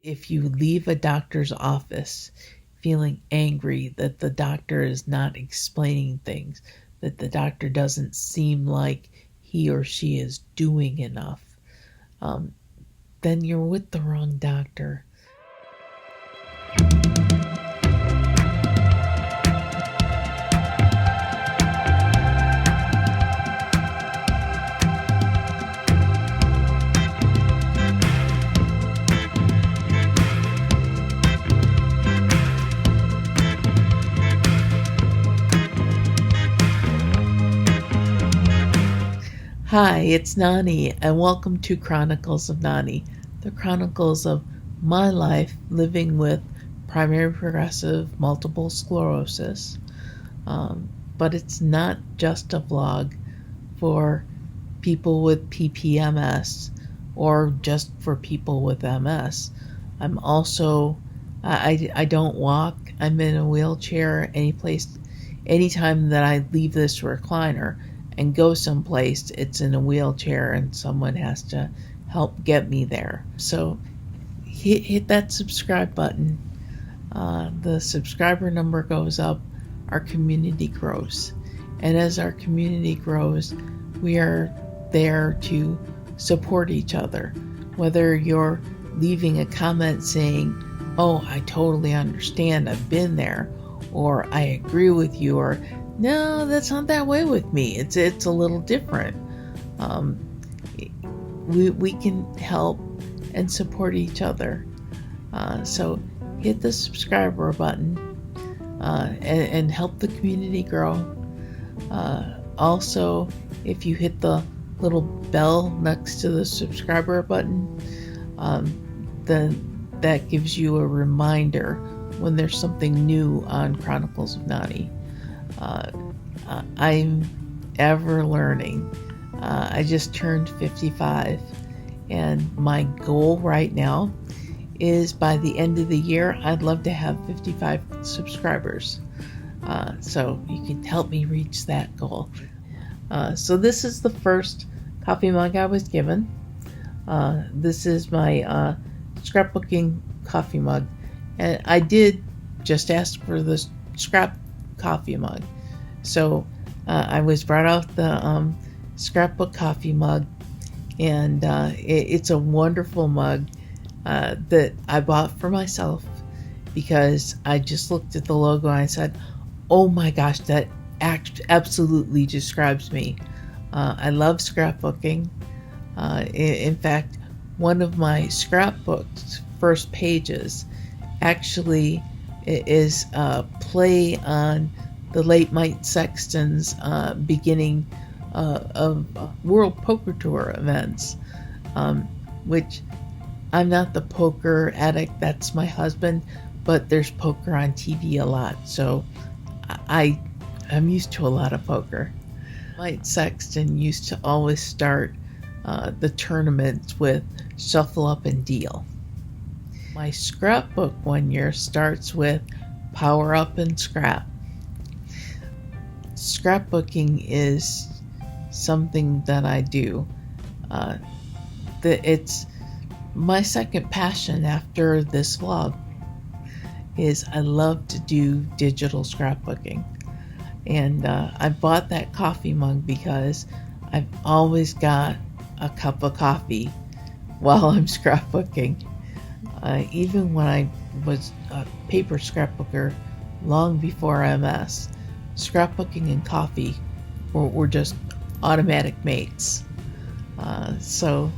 If you leave a doctor's office feeling angry that the doctor is not explaining things, that the doctor doesn't seem like he or she is doing enough, then you're with the wrong doctor. Hi, it's Nani, and welcome to Chronicles of Nani, the chronicles of my life living with primary progressive multiple sclerosis. But it's not just a vlog for people with PPMS or just for people with MS. I'm also, I don't walk. I'm in a wheelchair anytime that I leave this recliner and go someplace, it's in a wheelchair and someone has to help get me there. So hit that subscribe button. The subscriber number goes up, our community grows. And as our community grows, we are there to support each other. Whether you're leaving a comment saying, "Oh, I totally understand, I've been there," or "I agree with you," or "No, that's not that way with me. It's a little different." We can help and support each other. So hit the subscriber button and help the community grow. Also, if you hit the little bell next to the subscriber button, then that gives you a reminder when there's something new on Chronicles of Nani. I'm ever learning. I just turned 55, and my goal right now is by the end of the year, I'd love to have 55 subscribers. So you can help me reach that goal. So this is the first coffee mug I was given. This is my scrapbooking coffee mug. And I did just ask for the scrap coffee mug. So I was brought out the scrapbook coffee mug, and it's a wonderful mug that I bought for myself because I just looked at the logo and I said, "Oh my gosh, that absolutely describes me." I love scrapbooking. In fact, one of my scrapbook's first pages actually is a play on the late Mike Sexton's beginning of World Poker Tour events, which I'm not the poker addict, that's my husband, but there's poker on TV a lot, so I'm used to a lot of poker. Mike Sexton used to always start the tournaments with shuffle up and deal. My scrapbook one year starts with power up and scrap. Scrapbooking is something that I do. It's my second passion after this vlog. Is I love to do digital scrapbooking. And I bought that coffee mug because I've always got a cup of coffee while I'm scrapbooking. Even when I was a paper scrapbooker long before MS, scrapbooking and coffee were just automatic mates. So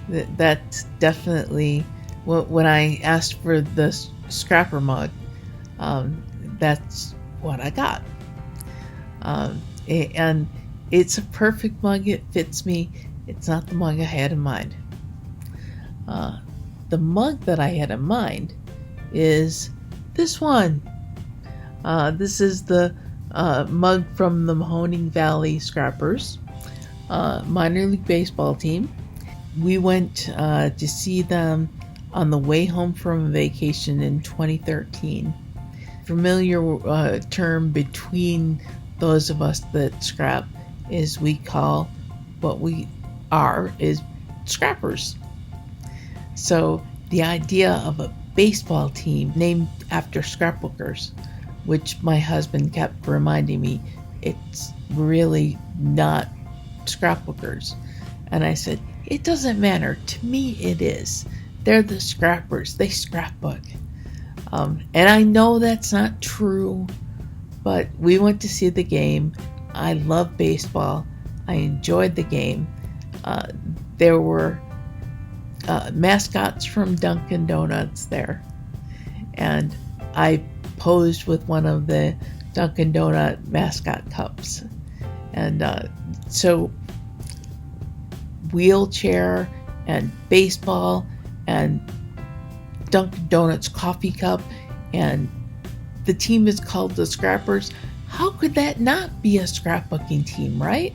that's definitely, when I asked for the scrapper mug, that's what I got. And it's a perfect mug. It fits me. It's not the mug I had in mind. The mug that I had in mind is this one. This is the mug from the Mahoning Valley Scrappers minor league baseball team. We went to see them on the way home from a vacation in 2013. Familiar term between those of us that scrap is we call what we are is scrappers. So the idea of a baseball team named after scrapbookers, which my husband kept reminding me it's really not scrapbookers. And I said, it doesn't matter. To me, it is. They're the scrappers. They scrapbook. And I know that's not true, but we went to see the game. I love baseball. I enjoyed the game. There were mascots from Dunkin' Donuts there. And I posed with one of the Dunkin' Donut mascot cups. And so wheelchair and baseball and Dunkin' Donuts coffee cup, and the team is called the Scrappers. How could that not be a scrapbooking team, right?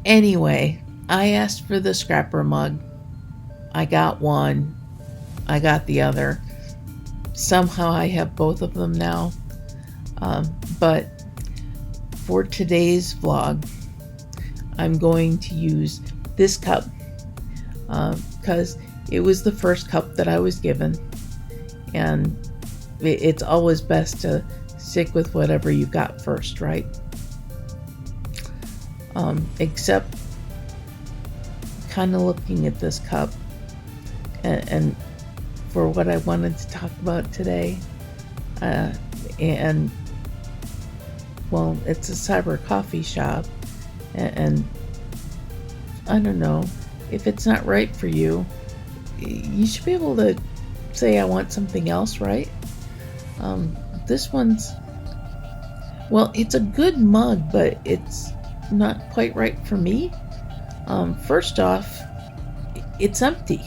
Anyway, I asked for the scrapper mug. I got one. I got the other. Somehow I have both of them now. But for today's vlog, I'm going to use this cup because it was the first cup that I was given, and it's always best to stick with whatever you got first, right? Except kind of looking at this cup and for what I wanted to talk about today, and well, it's a cyber coffee shop, and I don't know, if it's not right for you, you should be able to say I want something else, right? This one's, well, it's a good mug, but it's not quite right for me. First off, it's empty.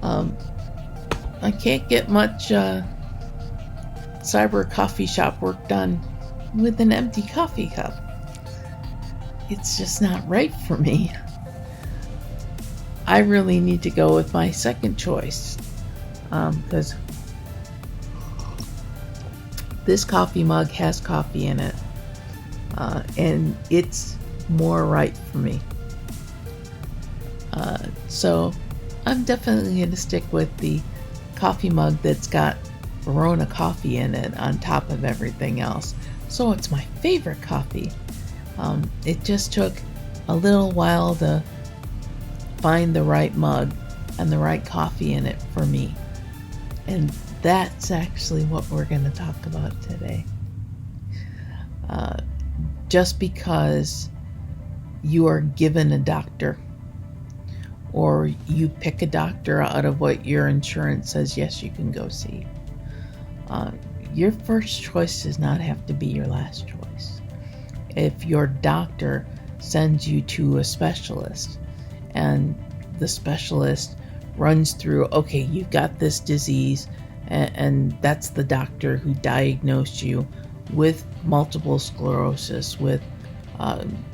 I can't get much cyber coffee shop work done with an empty coffee cup. It's just not right for me. I really need to go with my second choice, because this coffee mug has coffee in it, and it's more right for me. So I'm definitely going to stick with the coffee mug that's got Verona coffee in it on top of everything else. So it's my favorite coffee. It just took a little while to find the right mug and the right coffee in it for me. And that's actually what we're going to talk about today. Just because you are given a doctor, or you pick a doctor out of what your insurance says, yes, you can go see, your first choice does not have to be your last choice. If your doctor sends you to a specialist, and the specialist runs through, okay, you've got this disease, and that's the doctor who diagnosed you with multiple sclerosis, with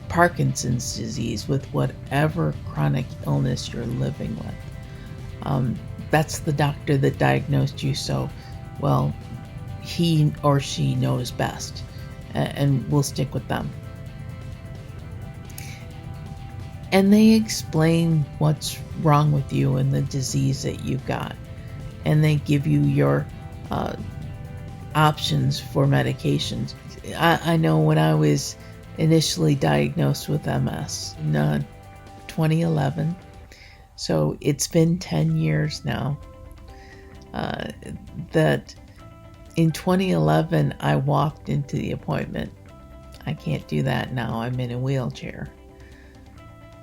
Parkinson's disease, with whatever chronic illness you're living with. That's the doctor that diagnosed you, so, well, he or she knows best, and we'll stick with them. And they explain what's wrong with you and the disease that you've got. And they give you your options for medications. I know when I was initially diagnosed with MS in 2011, so it's been 10 years now, that in 2011 I walked into the appointment. I can't do that now. I'm in a wheelchair.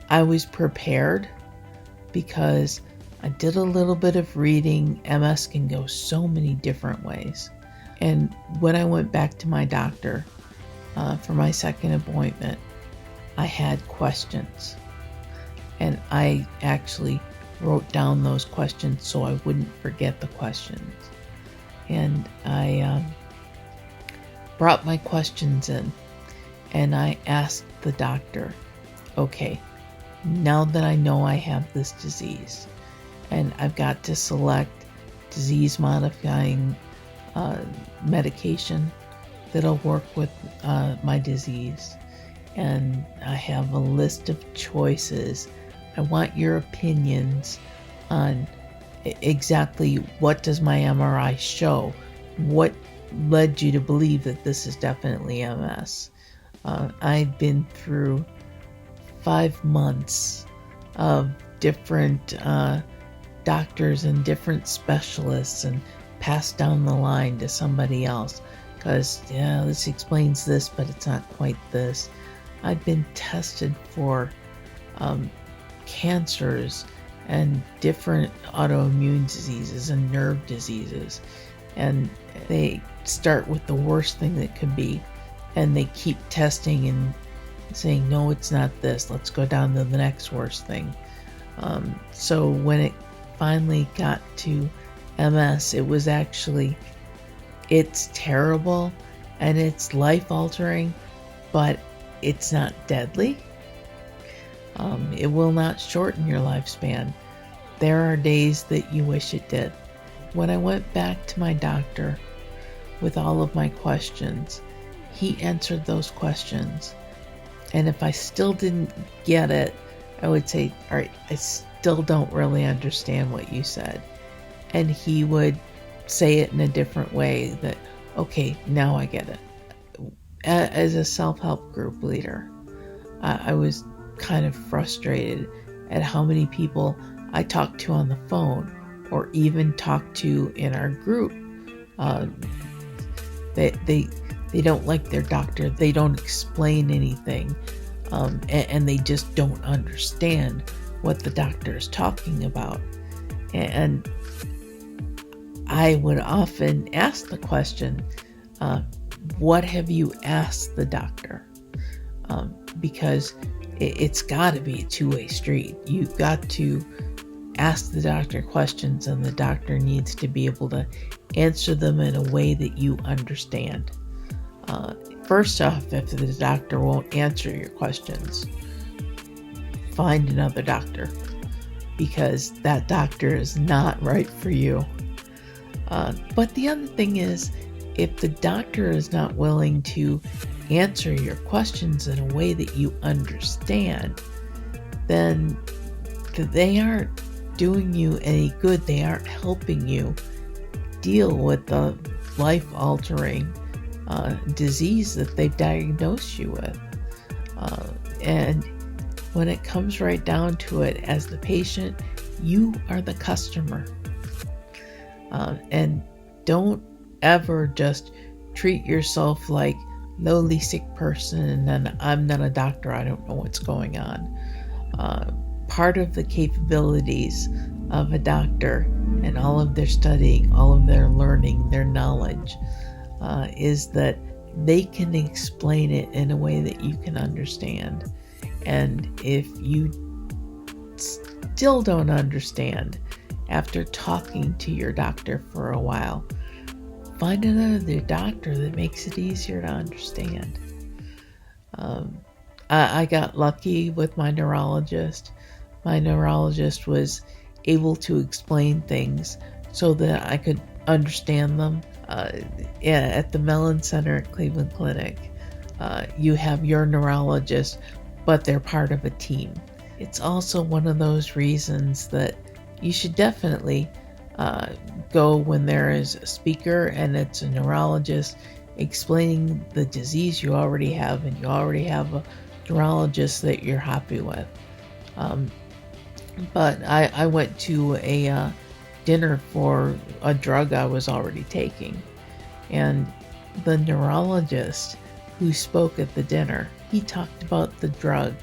I was prepared because I did a little bit of reading. MS can go so many different ways. And when I went back to my doctor for my second appointment, I had questions. And I actually wrote down those questions so I wouldn't forget the questions. And I brought my questions in, and I asked the doctor, okay, now that I know I have this disease, and I've got to select disease-modifying medication that'll work with my disease, and I have a list of choices. I want your opinions on exactly what does my MRI show, what led you to believe that this is definitely MS. I've been through 5 months of different doctors and different specialists and passed down the line to somebody else because, yeah, this explains this, but it's not quite this. I've been tested for cancers and different autoimmune diseases and nerve diseases, and they start with the worst thing that could be, and they keep testing and saying, no, it's not this, let's go down to the next worst thing. So when it finally got to MS, it was actually, it's terrible and it's life-altering, but it's not deadly. It will not shorten your lifespan. There are days that you wish it did. When I went back to my doctor with all of my questions, he answered those questions. And if I still didn't get it, I would say, all right, I still don't really understand what you said. And he would say it in a different way that, okay, now I get it. As a self-help group leader, I was kind of frustrated at how many people I talked to on the phone or even talked to in our group. They don't like their doctor. They don't explain anything. And they just don't understand what the doctor is talking about. And I would often ask the question, what have you asked the doctor? Because it's got to be a two-way street. You've got to ask the doctor questions, and the doctor needs to be able to answer them in a way that you understand. First off, if the doctor won't answer your questions, find another doctor, because that doctor is not right for you. But the other thing is, if the doctor is not willing to answer your questions in a way that you understand, then they aren't doing you any good. They aren't helping you deal with the life-altering disease that they've diagnosed you with. And when it comes right down to it, as the patient, you are the customer. And don't ever just treat yourself like lowly sick person and then I'm not a doctor, I don't know what's going on. Part of the capabilities of a doctor and all of their studying, all of their learning, their knowledge, is that they can explain it in a way that you can understand. And if you still don't understand after talking to your doctor for a while, find another doctor that makes it easier to understand. I got lucky with my neurologist. My neurologist was able to explain things so that I could understand them. At the Mellon Center at Cleveland Clinic, you have your neurologist, but they're part of a team. It's also one of those reasons that you should definitely go when there is a speaker and it's a neurologist explaining the disease you already have, and you already have a neurologist that you're happy with. But I went to a dinner for a drug I was already taking, and the neurologist who spoke at the dinner, he talked about the drug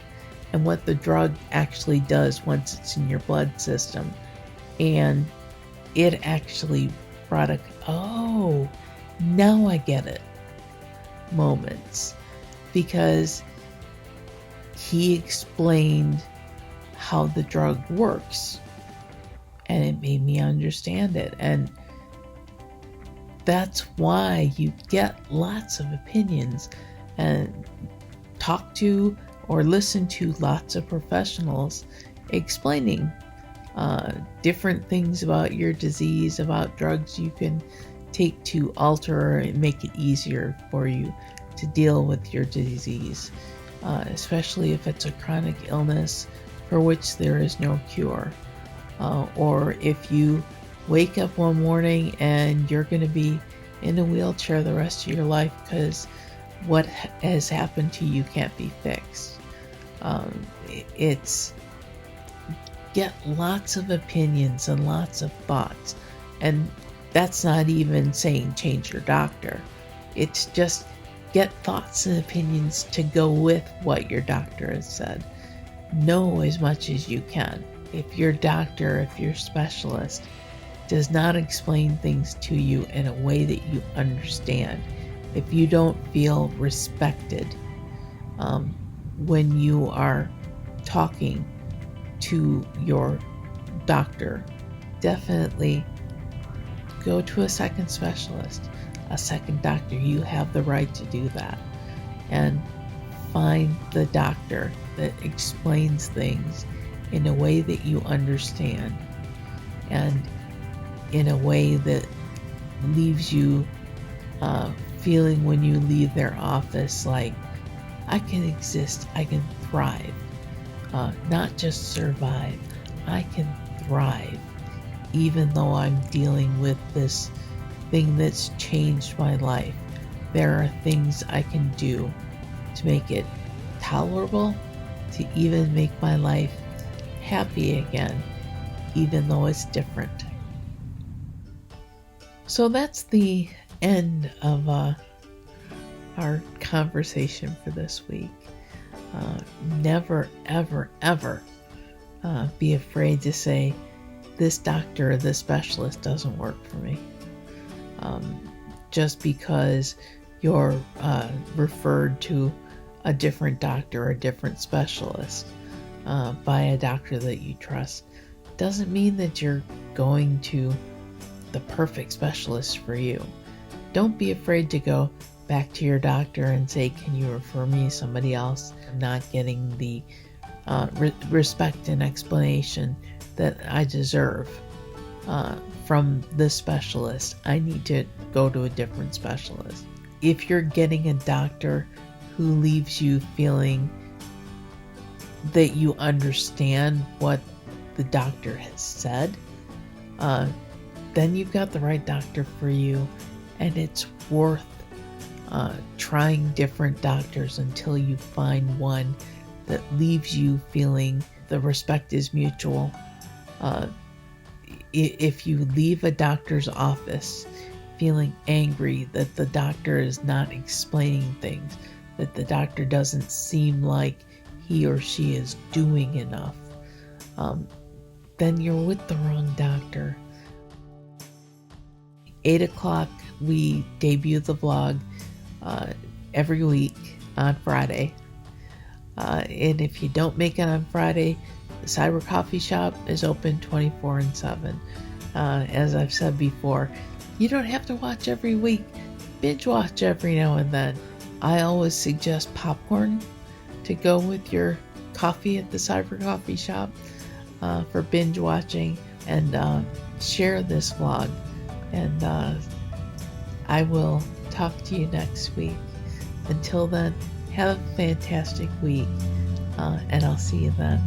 and what the drug actually does once it's in your blood system. And it actually brought a, oh, now I get it moments, because he explained how the drug works and it made me understand it. And that's why you get lots of opinions and talk to or listen to lots of professionals explaining different things about your disease, about drugs you can take to alter and make it easier for you to deal with your disease, especially if it's a chronic illness for which there is no cure. or if you wake up one morning and you're going to be in a wheelchair the rest of your life because what has happened to you can't be fixed. It's get lots of opinions and lots of thoughts, and that's not even saying change your doctor. It's just get thoughts and opinions to go with what your doctor has said. Know as much as you can. If your doctor, if your specialist does not explain things to you in a way that you understand, if you don't feel respected when you are talking to your doctor, definitely go to a second specialist, a second doctor. You have the right to do that. And find the doctor that explains things in a way that you understand and in a way that leaves you feeling when you leave their office like, I can exist, I can thrive, not just survive, I can thrive, even though I'm dealing with this thing that's changed my life. There are things I can do to make it tolerable, to even make my life happy again, even though it's different. So that's the end of our conversation for this week. Never, ever, ever be afraid to say, this doctor or this specialist doesn't work for me. Just because you're referred to a different doctor or a different specialist by a doctor that you trust doesn't mean that you're going to the perfect specialist for you. Don't be afraid to go back to your doctor and say, can you refer me to somebody else? I'm not getting the respect and explanation that I deserve from this specialist. I need to go to a different specialist. If you're getting a doctor who leaves you feeling that you understand what the doctor has said, then you've got the right doctor for you, and it's worth trying different doctors until you find one that leaves you feeling the respect is mutual. If you leave a doctor's office feeling angry that the doctor is not explaining things, that the doctor doesn't seem like he or she is doing enough, then you're with the wrong doctor. 8 o'clock, we debut the vlog every week on Friday. And if you don't make it on Friday, the Cyber Coffee Shop is open 24/7. As I've said before, you don't have to watch every week. Binge watch every now and then. I always suggest popcorn to go with your coffee at the Cyber Coffee Shop for binge watching, and share this vlog. And I will talk to you next week. Until then, have a fantastic week, and I'll see you then.